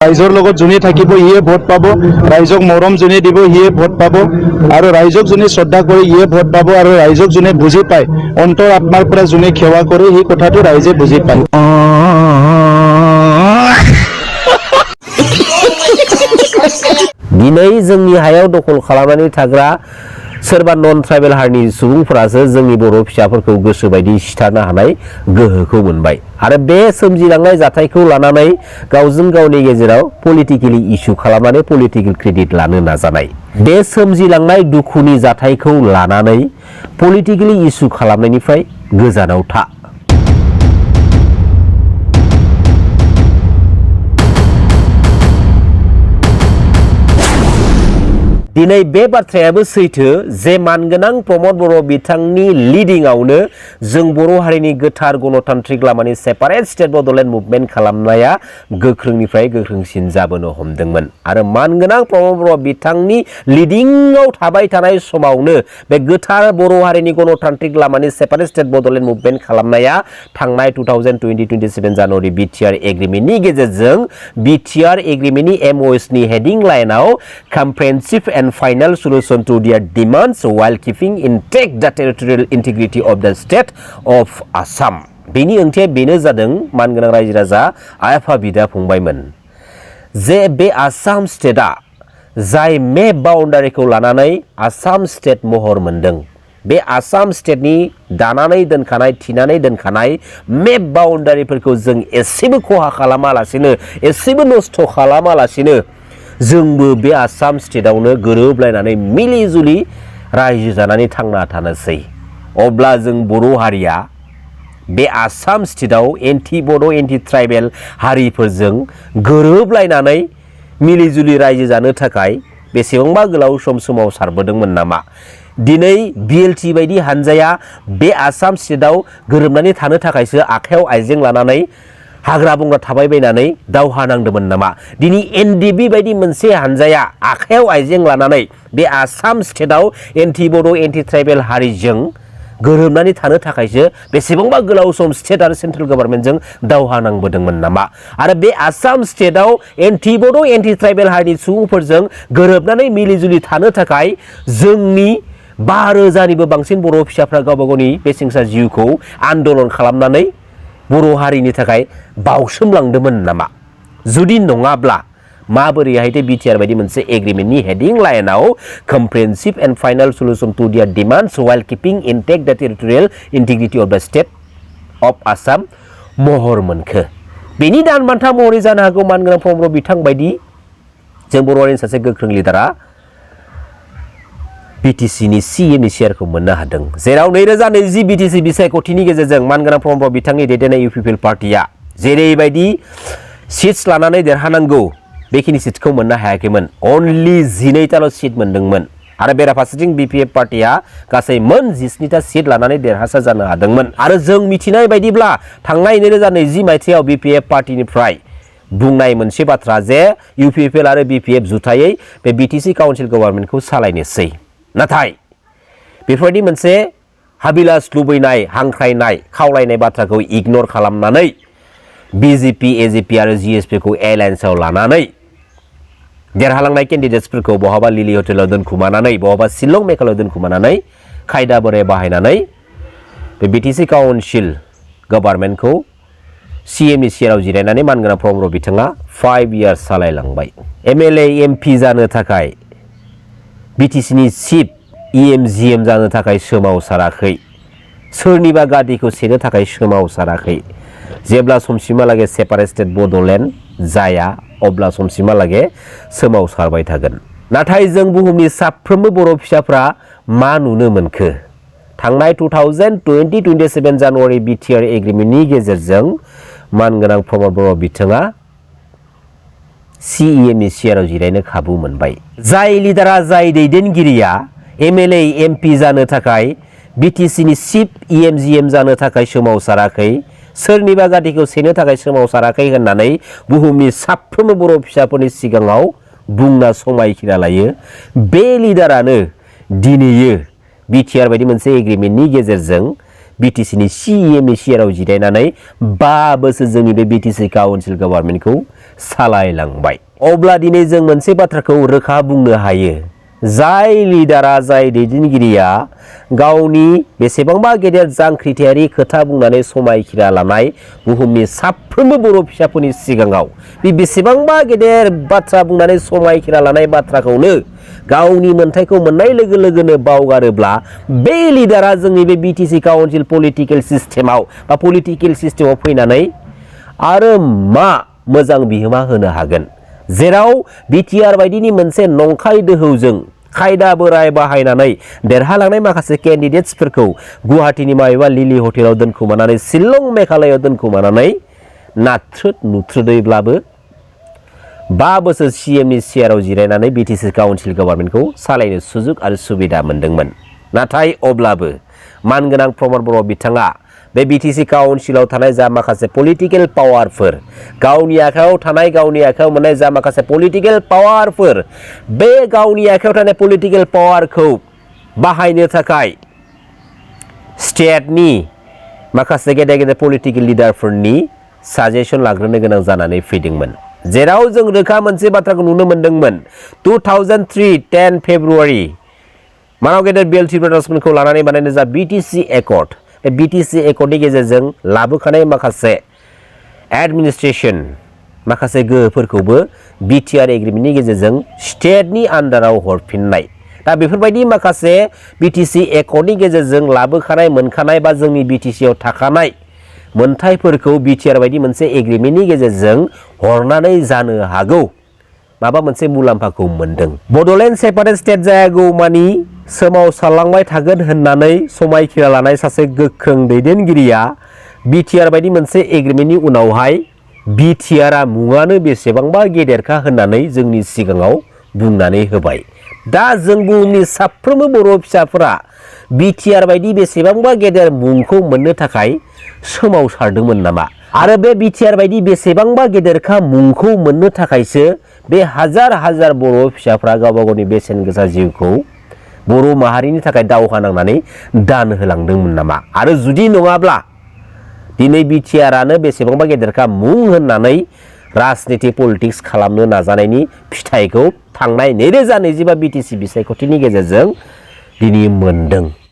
ৰাইজৰ লগত যোনে থাকিব সিয়ে ভোট পাব, ৰাইজক মৰম যোনে দিব সিয়ে ভোট পাব, আৰু ৰাইজক যোনে শ্ৰদ্ধা কৰে সিয়ে ভোট পাব, আৰু ৰাইজক যোনে বুজি পায় অন্তৰ আত্মাৰ পৰা যোনে সেৱা কৰে সেই কথাটো ৰাইজে বুজি পায়। दिनै जोंनि हायाव दखल खालामनानै थाग्रा सोरबा नन ट्राइबेल हारिनि सुबुंफोरासो जोंनि बर' फिसाफोरखौ गोसोबायदि सिथारनो हानाय गोहोखौ मोनबाय आरो बे सोमजिलांनाय जाथायखौ लानानै गावजों गावनि गेजेराव पलिटिकेलि इस्यु खालामनानै पलिटिकेल क्रेडिट लानो नाजानाय, बे सोमजिलांनाय दुखुनि जाथायखौ लानानै पलिटिकेलि इस्यु खालामनायनिफ्राय गोजानाव था। दिनै बे बाथ्रायाबो सैथो जे मानगोनां प्रमद बर' बिथांनि लिडिंआवनो जों बर' हारिनि गोथार गणतान्त्रिक लामानि सेपारेट स्टेट बड'लेण्ड मुभमेन्ट खालामनाया गोख्रोंनिफ्राय गोख्रोंसिन जाबोनो हमदोंमोन आरो मानगोनां प्रमद बर' बिथांनि लिडिंआव थाबाय थानाय समावनो बे गोथार बर' हारिनि गणतान्त्रिक लामानि सेपारेट स्टेट बड'लेण्ड मुभमेन्ट खालामनाया थांनाय 2020-27 जानुवारि बिटिआर एग्रिमेन्टनि गेजेरजों बिटिआर एग्रिमेन्टनि एमअएसनि हेडिं लाइनाव कम्प्रेहेन्सिभ and final solution to their demands while keeping intact the territorial integrity of the state of Assam. बेनि ओंथिया बेनो जादों मानगोनां रायजो राजा आइ आफा बिदा फंबायमोन जे बे आसाम स्टेटआ जाय मेप बाउन्डारिखौ लानानै आसाम स्टेट महर मोनदों, बे आसाम स्टेटनि दानानै दोनखानाय थिनानै दोनखानाय मेप बाउन्डारिफोरखौ जों एसेबो खहा खालामालासिनो एसेबो नस्थ' खालामालासिनो जोंबो बे आसाम स्टेटआवनो गोरोबलायनानै मिलि जुलि रायजो जानानै थांना थानोसै। अब्ला जों बर' हारिया बे आसाम स्टेटआव एन्टि बड' एन्टि ट्राइबेल हारिफोरजों गोरोबलायनानै मिलि जुलि रायजो जानो थाखाय बेसेबांबा गोलाव सम सोमावसारबोदोंमोन नामा? दिनै बिएलटि बायदि हानजाया बे आसाम स्टेटआव गोरोबनानै थानो थाखायसो आखायाव आइजें लानानै हाग्रा बंग्रा थाबायबायनानै दावहा नांदोंमोन नामा? दिनै एनडिबि बायदि मोनसे हानजाया आखायाव आइजें लानानै बे आसाम स्टेटआव एन्टि बड' एन्टि ट्राइबेल हारिजों गोरोबनानै थानो थाखायसो बेसेबांबा गोलाव सम स्टेट आरो सेन्ट्रेल गभर्नमेन्टजों दावहा नांबोदोंमोन नामा? आरो बे आसाम स्टेटआव एन्टि बड' एन्टि ट्राइबेल हारिनि सुबुंफोरजों गोरोबनानै मिलिजुलि थानो थाखाय जोंनि 5,000निबो बांसिन बर' फिसाफ्रा गावबा गावनि बेसेंसा जिउखौ आन्दलन खालामनानै बर' हारिनि थाखाय बावसोमलांदोंमोन नामा? जुदि नङाब्ला माबोरैहाय बिटिआर बायदि मोनसे एग्रिमेन्टनि हेडिं लाइनाव comprehensive and final solution to their demands while keeping intact the territorial integrity of the state of Assam महर मोनखो? बेनि दानबान्था महरै जानो हागौ मानगोनां प्रमद बर' बिथां बायदि जों बर' हारिनि सासे गोख्रों लिडारा बिटिसिनि सिएमनि शेयारखौ मोननो हादों, जेराव 2020 बिटिसि बिसायख'थिनि गेजेरजों मानगोनां प्रमद बर' बिथांनि दैदेननाय इउपिपिएल पार्टिया जेरैबायदि सिट्स लानानै देरहानांगौ बेखिनि सिटखौ मोननो हायाखैमोन। अनलि 12टाल' सिट मोनदोंमोन आरो बेराफारसेथिं बिपिएफ पार्टिया गासै मोन 19टा सिट लानानै देरहासार जानो हादोंमोन। आरो जों मिथिनाय बायदिब्ला थांनाय 2020 मायथाइयाव बिपिएफ पार्टिनिफ्राय बुंनाय मोनसे बाथ्रा जे इउपिपिएल आरो बिपिएफ जुथायै बे बिटिसि काउन्सिल गभर्नमेन्टखौ सालायनोसै। नाथाय बेफोरबायदि मोनसे हाबिलास लुबैनाय हांख्रायनाय खावलायनाय बाथ्राखौ इगनर खालामनानै बिजेपि एजेपि आरो जिएसपि खौ एलायन्सआव लानानै देरहालांनाय केन्डिडेट्सफोरखौ बहाबा लिलि हटेलाव दोनखुमानानै बहाबा शिलं मेघालयाव दोनखुमानानै खायदा बोराय बाहायनानै बे बिटिसि काउन्सिल गभर्नमेन्टखौ सिएमनि शेयाराव जिरायनानै मानगोनां प्रमद बर' बिथाङा 5 इयार्स सालायलांबाय। एमएलए एमपि जानो थाखाय बिटिसिनि चिफ इएमजिएम जानो थाखाय सोमावसाराखै, सोरनिबा गादिखौ सेनो थाखाय सोमावसाराखै। जेब्ला समसिमहालागै सेपारेट स्टेट बड'लेण्ड जाया अब्ला समसिमहालागै सोमावसारबाय थागोन। नाथाय जों बुहुमनि साफ्रोमबो बर' फिसाफ्रा मा नुनो मोनखो? थांनाय 2020-27 जानुवारि बिटिआर एग्रिमेन्टनि गेजेरजों मानगोनां प्रमद बर' बिथाङा सिएमनि शेयाराव जिरायनो खाबु मोनबाय। जाय लिडारा जाय दैदेनगिरिया एमएलए एमपि जानो थाखाय बिटिसिनि चिफ इएमजिएम जानो थाखाय सोमावसाराखै, सोरनिबा गादिखौ सेनो थाखाय सोमावसाराखै होननानै बुहुमनि साफ्रोमबो बर' फिसाफोरनि सिगाङाव बुंना समायखिरा लायो, बे लिडारानो दिनैयो बिटिआर बायदि मोनसे एग्रिमेन्टनि गेजेरजों बिटिसिनि सिएमनि सियाराव जिरायनानै 5 बोसोर जोंनि बे बिटिसि काउन्सिल गभर्नमेन्टखौ सालायलांबाय। अब्ला दिनै जों मोनसे बाथ्राखौ रोखा बुंनो हायो, जाय लिडारा जाय दैदेनगिरिया गावनि बेसेबांबा गेदेर जांख्रिथायारि खोथा बुंनानै समायखिरा लानाय बुहुमनि साफ्रोमबो बर' फिसाफोरनि सिगाङाव बे बेसेबांबा गेदेर बाथ्रा बुंनानै समायखिरा लानाय बाथ्राखौनो गावनि मोन्थायखौ मोननाय लोगो लोगोनो बावगारोब्ला बे लिडारा जोंनि बे बिटिसि काउन्सिल पलिटिकेल सिस्टेमाव फैनानै आरो मा मोजां बिहोमा होनो हागोन, जेराव बिटिआर बायदिनि मोनसे नंखाय दोहौजों खायदा बोराय बाहायनानै देरहालांनाय माखासे केन्डिडेट्सफोरखौ गुवाहाटीनि माबेबा लिलि हटेलाव दोनखुमानानै शिलं मेघालयआव दोनखुमानानै नाथ्रोद नुथ्रोदैब्लाबो 5 बोसोर सिएमनि सियाराव जिरायनानै बिटिसि काउन्सिल गभर्नमेन्टखौ सालायनो सुजुग आरो सुबिदा मोनदोंमोन। नाथाय अब्लाबो मानगोनां प्रमद बर' बिथाङा बे बिटिसि काउन्सिलाव थानाय जा माखासे पलिटिकेल पावारफोर, गावनि आखायाव मोननाय जा माखासे पलिटिकेल पावारफोर, बे गावनि आखायाव थानाय पलिटिकेल पावारखौ बाहायनो थाखाय स्टेटनि माखासे गेदेर गेदेर पलिटिकेल लिडारफोरनि साजेसन लाग्रोनो गोनां जानानै फैदोंमोन। जेराव जों रोखा मोनसे बाथ्राखौ नुनो मोनदोंमोन, 2003 10 फेब्रुवारि मानाव गेदेर बिएल ब्रादार्समोनखौ लानानै बानायनाय जा बिटिसि एकर्ड, बे बिटिसि एकर्डनि गेजेरजों लाबोखानाय माखासे एडमिनिस्ट्रेसन माखासे गोहोफोरखौबो बिटिआर एग्रिमेन्टनि गेजेरजों स्टेटनि आन्डाराव हरफिननाय, दा बेफोरबायदि माखासे बिटिसि एकर्डनि गेजेरजों लाबोखानाय मोनखानाय बा जोंनि बिटिसिआव थाखानाय मोनथायफोरखौ बिटिआर बायदि मोनसे एग्रिमेन्टनि गेजेरजों हरनानै जानो हागौ माबा मोनसे मुलाम्फाखौ मोनदों। बड'लेण्ड सेपारेट स्टेट जायागौमानि सोमावसारलांबाय थागोन होननानै समायखिरा लानाय सासे गोख्रों दैदेनगिरिया बिटिआर बायदि मोनसे एग्रिमेन्टनि उनावहाय बिटिआरआ मुङानो बेसेबांबा गेदेरखा होननानै जोंनि सिगाङाव बुंनानै होबाय। दा जों बुहुमनि साफ्रोमबो बर' फिसाफोरा बिटिआर बायदि बेसेबांबा गेदेर मुंखौ मोननो थाखाय सोमावसारदोंमोन नामा? आरो बे बिटिआर बायदि बेसेबांबा गेदेरखा मुंखौ मोननो थाखायसो बे हाजार हाजार बर' फिसाफ्रा गावबा गावनि बेसेन गोसा जिउखौ बर' माहारिनि थाखाय दावहा नांनानै दान होलांदोंमोन नामा? आरो जुदि नङाब्ला दिनै बिटिआरआनो बेसेबांबा गेदेरखा मुं होननानै राजनिति पलिटिक्स खालामनो नाजानायनि फिथाइखौ थांनाय 2025 बिटिसि बिसायख'थिनि गेजेरजों दिनै मोनदों।